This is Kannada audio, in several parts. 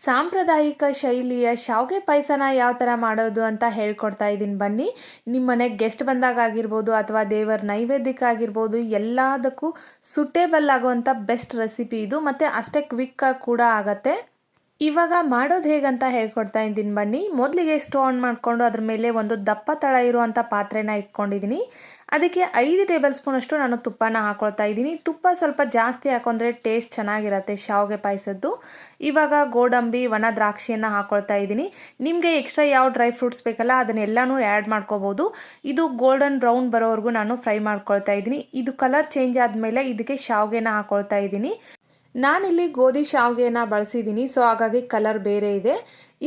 ಸಾಂಪ್ರದಾಯಿಕ ಶೈಲಿಯ ಶಾವಿಗೆ ಪಾಯಸನ ಯಾವ ಥರ ಮಾಡೋದು ಅಂತ ಹೇಳ್ಕೊಡ್ತಾ ಇದ್ದೀನಿ ಬನ್ನಿ. ನಿಮ್ಮ ಮನೆಗೆ ಗೆಸ್ಟ್ ಬಂದಾಗ ಆಗಿರ್ಬೋದು ಅಥವಾ ದೇವರ ನೈವೇದ್ಯಕ್ಕೆ ಆಗಿರ್ಬೋದು ಎಲ್ಲದಕ್ಕೂ ಸೂಟೇಬಲ್ ಆಗುವಂಥ ಬೆಸ್ಟ್ ರೆಸಿಪಿ ಇದು. ಮತ್ತು ಅಷ್ಟೇ ಕ್ವಿಕ್ಕಾಗಿ ಕೂಡ ಆಗತ್ತೆ. ಇವಾಗ ಮಾಡೋದು ಹೇಗಂತ ಹೇಳ್ಕೊಡ್ತಾ ಇದ್ದೀನಿ ಬನ್ನಿ. ಮೊದಲಿಗೆ ಸ್ಟವ್ ಆನ್ ಮಾಡಿಕೊಂಡು ಅದ್ರ ಮೇಲೆ ಒಂದು ದಪ್ಪ ತಳ ಇರುವಂಥ ಪಾತ್ರೆನ ಇಟ್ಕೊಂಡಿದ್ದೀನಿ. ಅದಕ್ಕೆ 5 ಟೇಬಲ್ ಸ್ಪೂನಷ್ಟು ನಾನು ತುಪ್ಪನ ಹಾಕ್ಕೊಳ್ತಾ ಇದ್ದೀನಿ. ತುಪ್ಪ ಸ್ವಲ್ಪ ಜಾಸ್ತಿ ಹಾಕೊಂಡ್ರೆ ಟೇಸ್ಟ್ ಚೆನ್ನಾಗಿರುತ್ತೆ ಶಾವಿಗೆ ಪಾಯಸದ್ದು. ಇವಾಗ ಗೋಡಂಬಿ ಒಣ ದ್ರಾಕ್ಷಿಯನ್ನು ಹಾಕ್ಕೊಳ್ತಾ ಇದ್ದೀನಿ. ನಿಮಗೆ ಎಕ್ಸ್ಟ್ರಾ ಯಾವ ಡ್ರೈ ಫ್ರೂಟ್ಸ್ ಬೇಕಲ್ಲ ಅದನ್ನೆಲ್ಲನೂ ಆ್ಯಡ್ ಮಾಡ್ಕೋಬೋದು. ಇದು ಗೋಲ್ಡನ್ ಬ್ರೌನ್ ಬರೋವರೆಗೂ ನಾನು ಫ್ರೈ ಮಾಡ್ಕೊಳ್ತಾ ಇದ್ದೀನಿ. ಇದು ಕಲರ್ ಚೇಂಜ್ ಆದಮೇಲೆ ಇದಕ್ಕೆ ಶಾವಿಗೆನ ಹಾಕ್ಕೊಳ್ತಾ ಇದ್ದೀನಿ. ನಾನಿಲ್ಲಿ ಗೋಧಿ ಶಾವಿಗೆನ ಬಳಸಿದ್ದೀನಿ, ಸೊ ಹಾಗಾಗಿ ಕಲರ್ ಬೇರೆ ಇದೆ.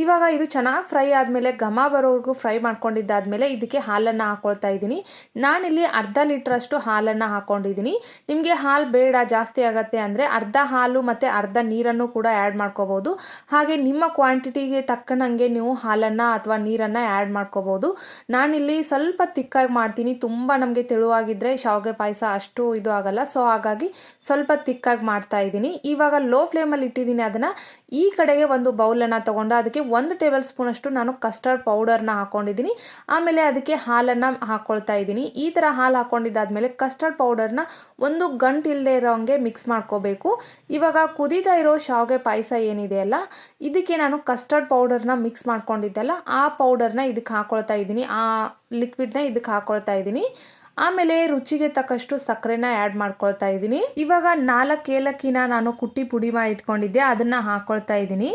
ಇವಾಗ ಇದು ಚೆನ್ನಾಗಿ ಫ್ರೈ ಆದಮೇಲೆ ಘಮ ಬರೋವರೆಗೂ ಫ್ರೈ ಮಾಡ್ಕೊಂಡಿದ್ದಾದಮೇಲೆ ಇದಕ್ಕೆ ಹಾಲನ್ನು ಹಾಕ್ಕೊಳ್ತಾ ಇದ್ದೀನಿ. ನಾನಿಲ್ಲಿ ಅರ್ಧ ಲೀಟ್ರಷ್ಟು ಹಾಲನ್ನು ಹಾಕ್ಕೊಂಡಿದ್ದೀನಿ. ನಿಮಗೆ ಹಾಲು ಬೇಡ ಜಾಸ್ತಿ ಆಗುತ್ತೆ ಅಂದರೆ ಅರ್ಧ ಹಾಲು ಮತ್ತು ಅರ್ಧ ನೀರನ್ನು ಕೂಡ ಆ್ಯಡ್ ಮಾಡ್ಕೋಬೋದು. ಹಾಗೆ ನಿಮ್ಮ ಕ್ವಾಂಟಿಟಿಗೆ ತಕ್ಕನಂಗೆ ನೀವು ಹಾಲನ್ನು ಅಥವಾ ನೀರನ್ನು ಆ್ಯಡ್ ಮಾಡ್ಕೋಬೋದು. ನಾನಿಲ್ಲಿ ಸ್ವಲ್ಪ ತಿಕ್ಕಾಗಿ ಮಾಡ್ತೀನಿ. ತುಂಬ ನಮಗೆ ತೆಳುವಾಗಿದ್ದರೆ ಶಾವಿಗೆ ಪಾಯಸ ಅಷ್ಟು ಇದು ಆಗಲ್ಲ, ಸೊ ಹಾಗಾಗಿ ಸ್ವಲ್ಪ ತಿಕ್ಕಾಗಿ ಮಾಡ್ತಾ ಇದ್ದೀನಿ. ಇವಾಗ ಲೋ ಫ್ಲೇಮಲ್ಲಿ ಇಟ್ಟಿದ್ದೀನಿ. ಅದನ್ನು ಈ ಕಡೆಗೆ ಒಂದು ಬೌಲನ್ನು ತೊಗೊಂಡು ಅದಕ್ಕೆ 1 ಟೇಬಲ್ ಸ್ಪೂನಷ್ಟು ನಾನು ಕಸ್ಟರ್ಡ್ ಪೌಡರ್ನ ಹಾಕ್ಕೊಂಡಿದ್ದೀನಿ. ಆಮೇಲೆ ಅದಕ್ಕೆ ಹಾಲನ್ನು ಹಾಕ್ಕೊಳ್ತಾ ಇದ್ದೀನಿ. ಈ ಥರ ಹಾಲು ಹಾಕ್ಕೊಂಡಿದ್ದಾದಮೇಲೆ ಕಸ್ಟರ್ಡ್ ಪೌಡರ್ನ ಒಂದು ಗಂಟು ಇಲ್ಲದೆ ಇರೋ ಹಂಗೆ ಮಿಕ್ಸ್ ಮಾಡ್ಕೋಬೇಕು. ಇವಾಗ ಕುದೀತಾ ಇರೋ ಶಾವಿಗೆ ಪಾಯಸ ಏನಿದೆಯಲ್ಲ ಇದಕ್ಕೆ ನಾನು ಕಸ್ಟರ್ಡ್ ಪೌಡರ್ನ ಮಿಕ್ಸ್ ಮಾಡ್ಕೊಂಡಿದ್ದೆಲ್ಲ ಆ ಪೌಡರ್ನ ಇದಕ್ಕೆ ಹಾಕ್ಕೊಳ್ತಾ ಇದ್ದೀನಿ. ಆ ಲಿಕ್ವಿಡ್ನ ಇದಕ್ಕೆ ಹಾಕ್ಕೊಳ್ತಾ ಇದ್ದೀನಿ. ಆಮೇಲೆ ರುಚಿಗೆ ತಕ್ಕಷ್ಟು ಸಕ್ಕರೆನ ಆ್ಯಡ್ ಮಾಡ್ಕೊಳ್ತಾ ಇದ್ದೀನಿ. ಇವಾಗ 4 ಏಲಕ್ಕಿನ ನಾನು ಕುಟ್ಟಿ ಪುಡಿ ಮಾಡಿ ಇಟ್ಕೊಂಡಿದ್ದೆ, ಅದನ್ನು ಹಾಕ್ಕೊಳ್ತಾ ಇದ್ದೀನಿ.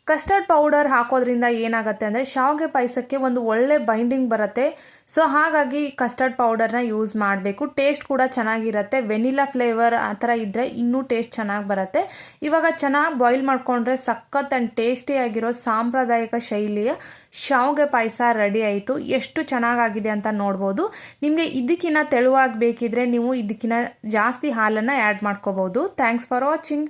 ಕಸ್ಟರ್ಡ್ ಪೌಡರ್ ಹಾಕೋದ್ರಿಂದ ಏನಾಗುತ್ತೆ ಅಂದರೆ ಶಾವಿಗೆ ಪಾಯಸಕ್ಕೆ ಒಂದು ಒಳ್ಳೆ ಬೈಂಡಿಂಗ್ ಬರುತ್ತೆ. ಸೊ ಹಾಗಾಗಿ ಕಸ್ಟರ್ಡ್ ಪೌಡರ್ನ ಯೂಸ್ ಮಾಡಬೇಕು. ಟೇಸ್ಟ್ ಕೂಡ ಚೆನ್ನಾಗಿರುತ್ತೆ. ವೆನಿಲಾ ಫ್ಲೇವರ್ ಆ ಥರ ಇದ್ದರೆ ಇನ್ನೂ ಟೇಸ್ಟ್ ಚೆನ್ನಾಗಿ ಬರುತ್ತೆ. ಇವಾಗ ಚೆನ್ನಾಗಿ ಬಾಯ್ಲ್ ಮಾಡಿಕೊಂಡ್ರೆ ಸಖತ್ ಆ್ಯಂಡ್ ಟೇಸ್ಟಿಯಾಗಿರೋ ಸಾಂಪ್ರದಾಯಿಕ ಶೈಲಿಯ ಶಾವಿಗೆ ಪಾಯಸ ರೆಡಿ ಆಯಿತು. ಎಷ್ಟು ಚೆನ್ನಾಗಾಗಿದೆ ಅಂತ ನೋಡ್ಬೋದು. ನಿಮಗೆ ಇದಕ್ಕಿಂತ ತೆಳುವಾಗಿ ಬೇಕಿದ್ರೆ ನೀವು ಇದಕ್ಕಿಂತ ಜಾಸ್ತಿ ಹಾಲನ್ನು ಆ್ಯಡ್ ಮಾಡ್ಕೋಬೋದು. Thanks for watching.